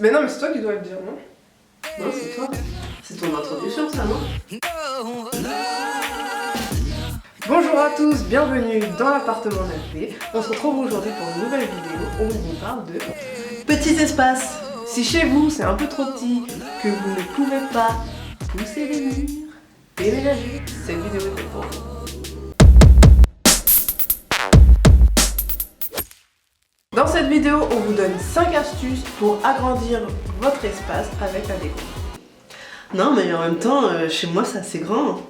Mais non, mais c'est toi qui dois le dire, non? Non, c'est toi. C'est ton introduction, ça, non? Bonjour à tous, bienvenue dans l'appartement d'AP. On se retrouve aujourd'hui pour une nouvelle vidéo où on vous parle de Petits espaces. si chez vous c'est un peu trop petit, que vous ne pouvez pas pousser les murs, déménager, cette vidéo est faite pour vous. Dans cette vidéo, on vous donne 5 astuces pour agrandir votre espace avec la déco. Non, mais en même temps, chez moi, c'est assez grand.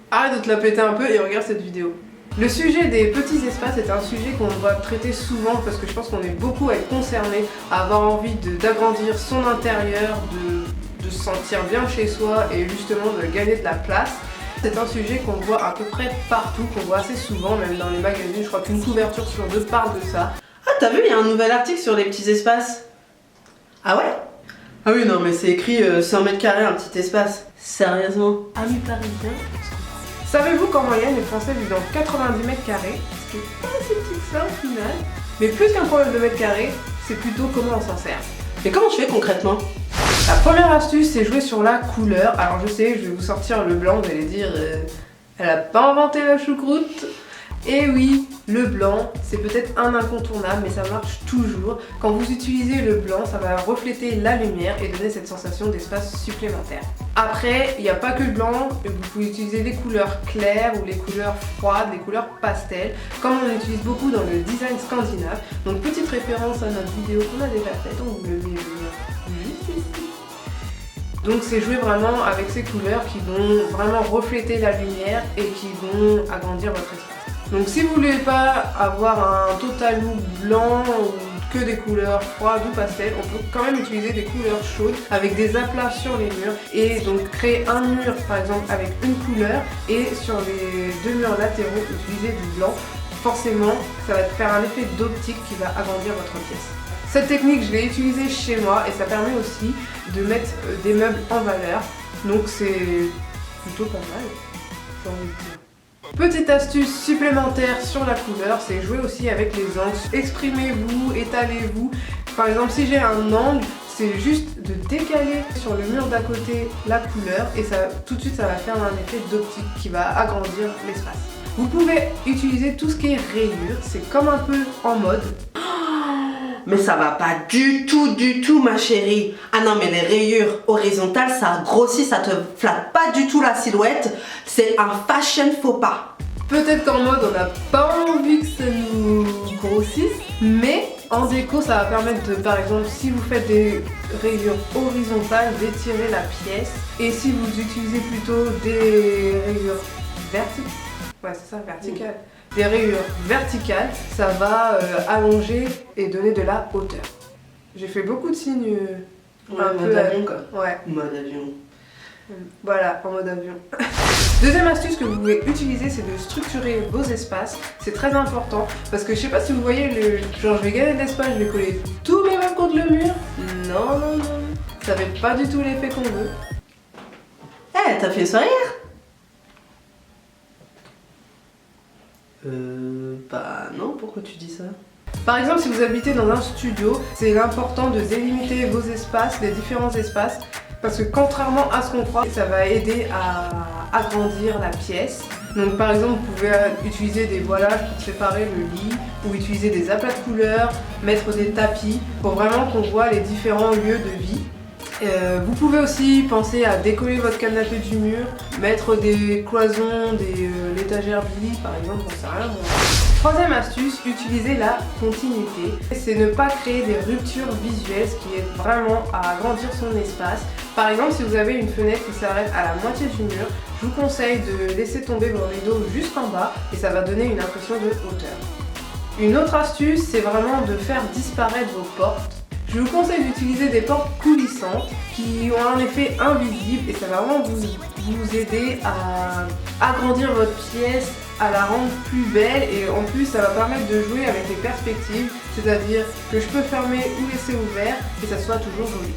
Arrête de te la péter un peu et regarde cette vidéo. Le sujet des petits espaces est un sujet qu'on va traiter souvent parce que je pense qu'on est beaucoup à être concernés, à avoir envie d'agrandir son intérieur, de se sentir bien chez soi et justement de gagner de la place. C'est un sujet qu'on voit à peu près partout, qu'on voit assez souvent, même dans les magazines. Je crois qu'une couverture sur deux parle de ça. Ah, t'as vu, il y a un nouvel article sur les petits espaces. Ah ouais? Ah oui, non, mais c'est écrit 100 mètres carrés, un petit espace. Sérieusement? Amis parisiens, savez-vous qu'en moyenne, les Français vivent dans 90 mètres carrés, ce qui est pas assez petit que ça au final. Mais plus qu'un problème de mètres carrés, c'est plutôt comment on s'en sert. Mais comment je fais concrètement? La première astuce, c'est jouer sur la couleur. Alors je sais, je vais vous sortir le blanc, vous allez dire, elle a pas inventé la choucroute. Et oui, le blanc, c'est peut-être un incontournable, mais ça marche toujours. Quand vous utilisez le blanc, ça va refléter la lumière et donner cette sensation d'espace supplémentaire. Après, il n'y a pas que le blanc, vous pouvez utiliser les couleurs claires ou les couleurs froides, les couleurs pastel, comme on utilise beaucoup dans le design scandinave. Donc petite référence à notre vidéo qu'on a déjà faite, on vous le met juste ici. Donc c'est jouer vraiment avec ces couleurs qui vont vraiment refléter la lumière et qui vont agrandir votre espace. Donc si vous voulez pas avoir un total look blanc ou que des couleurs froides ou pastel, on peut quand même utiliser des couleurs chaudes avec des aplats sur les murs et donc créer un mur par exemple avec une couleur et sur les deux murs latéraux utiliser du blanc. Forcément ça va faire un effet d'optique qui va agrandir votre pièce. Cette technique je l'ai utilisée chez moi et ça permet aussi de mettre des meubles en valeur, donc c'est plutôt pas mal, j'ai envie de dire. Petite astuce supplémentaire sur la couleur, c'est jouer aussi avec les angles. Exprimez-vous, étalez-vous. Par exemple, si j'ai un angle, c'est juste de décaler sur le mur d'à côté la couleur et ça, tout de suite ça va faire un effet d'optique qui va agrandir l'espace. Vous pouvez utiliser tout ce qui est rayures, c'est comme un peu en mode. Mais ça va pas du tout, ma chérie. Ah non, mais les rayures horizontales, ça grossit, ça te flatte pas du tout la silhouette. C'est un fashion faux pas. Peut-être qu'en mode, on n'a pas envie que ça nous grossisse, mais en déco, ça va permettre de, par exemple, si vous faites des rayures horizontales, d'étirer la pièce. Et si vous utilisez plutôt des rayures verticales, ouais, c'est ça, verticales. Des rayures verticales, ça va allonger et donner de la hauteur. J'ai fait beaucoup de signes un peu avion quoi. Ouais. Mode avion. Voilà, en mode avion. Deuxième astuce que vous pouvez utiliser, c'est de structurer vos espaces. C'est très important parce que je sais pas si vous voyez, genre je vais gagner de l'espace, je vais coller tous mes meubles contre le mur. Non, non, non. Ça fait pas du tout l'effet qu'on veut. Eh, t'as fait sourire? Bah non, pourquoi tu dis ça? Par exemple, si vous habitez dans un studio, c'est important de délimiter vos espaces, les différents espaces, parce que contrairement à ce qu'on croit, ça va aider à agrandir la pièce. Donc par exemple, vous pouvez utiliser des voilages pour séparer le lit, ou utiliser des aplats de couleurs, mettre des tapis, pour vraiment qu'on voit les différents lieux de vie. Vous pouvez aussi penser à décoller votre canapé du mur, mettre des cloisons, l'étagère du lit par exemple, j'en sais rien. Troisième astuce, utiliser la continuité. C'est ne pas créer des ruptures visuelles, ce qui aide vraiment à agrandir son espace. Par exemple, si vous avez une fenêtre qui s'arrête à la moitié du mur, je vous conseille de laisser tomber vos rideaux jusqu'en bas et ça va donner une impression de hauteur. Une autre astuce, c'est vraiment de faire disparaître vos portes. Je vous conseille d'utiliser des portes coulissantes qui ont un effet invisible et ça va vraiment vous aider à agrandir votre pièce, à la rendre plus belle et en plus ça va permettre de jouer avec les perspectives, c'est-à-dire que je peux fermer ou laisser ouvert et ça soit toujours joli.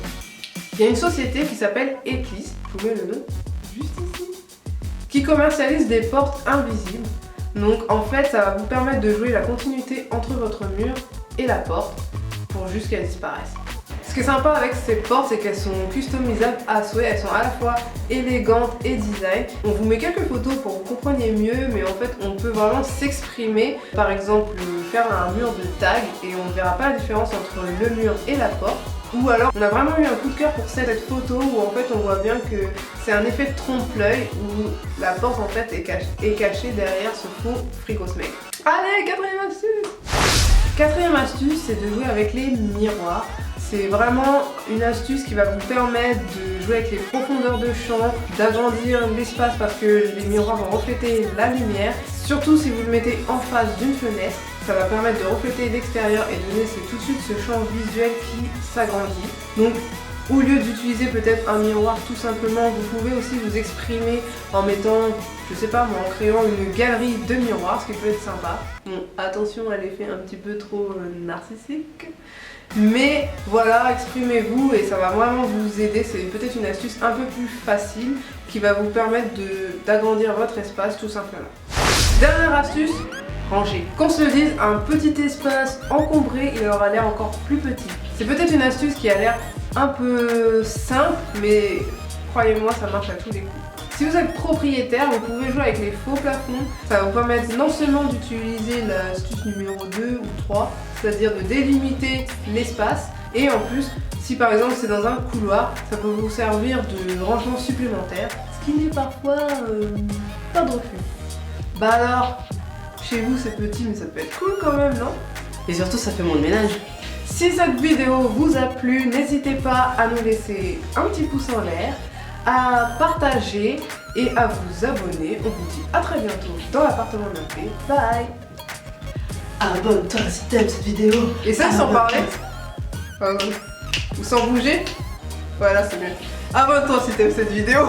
Il y a une société qui s'appelle Eclist, je vous mets le nom juste ici, qui commercialise des portes invisibles. Donc en fait ça va vous permettre de jouer la continuité entre votre mur et la porte pour juste qu'elle disparaisse. Ce qui est sympa avec ces portes, c'est qu'elles sont customisables à souhait, elles sont à la fois élégantes et design. On vous met quelques photos pour que vous compreniez mieux, mais en fait on peut vraiment s'exprimer. Par exemple, faire un mur de tag et on ne verra pas la différence entre le mur et la porte. Ou alors, on a vraiment eu un coup de cœur pour cette photo où en fait on voit bien que c'est un effet de trompe-l'œil où la porte en fait est cachée derrière ce faux fricosmeg. Allez, quatrième astuce! Quatrième astuce, c'est de jouer avec les miroirs. C'est vraiment une astuce qui va vous permettre de jouer avec les profondeurs de champ, d'agrandir l'espace parce que les miroirs vont refléter la lumière. Surtout si vous le mettez en face d'une fenêtre, ça va permettre de refléter l'extérieur et de donner tout de suite ce champ visuel qui s'agrandit. Donc au lieu d'utiliser peut-être un miroir tout simplement, vous pouvez aussi vous exprimer en mettant, je sais pas moi, en créant une galerie de miroirs, ce qui peut être sympa. Bon, attention à l'effet un petit peu trop narcissique. Mais voilà, exprimez-vous et ça va vraiment vous aider. C'est peut-être une astuce un peu plus facile qui va vous permettre d'agrandir votre espace tout simplement. Dernière astuce, ranger. Qu'on se le dise, un petit espace encombré, il aura l'air encore plus petit. C'est peut-être une astuce qui a l'air un peu simple, mais croyez-moi, ça marche à tous les coups. Si vous êtes propriétaire, vous pouvez jouer avec les faux plafonds. Ça va vous permettre non seulement d'utiliser l'astuce numéro 2 ou 3, c'est-à-dire de délimiter l'espace, et en plus, si par exemple c'est dans un couloir, ça peut vous servir de rangement supplémentaire, ce qui n'est parfois pas de refus. Bah alors, chez vous c'est petit mais ça peut être cool quand même, non? Et surtout, ça fait moins de ménage. Si cette vidéo vous a plu, n'hésitez pas à nous laisser un petit pouce en l'air, à partager et à vous abonner. On vous dit à très bientôt dans l'appartement de la paix. Bye! Abonne-toi si t'aimes cette vidéo. Et ça sans parler ou sans bouger. Voilà, c'est mieux. Abonne-toi si t'aimes cette vidéo.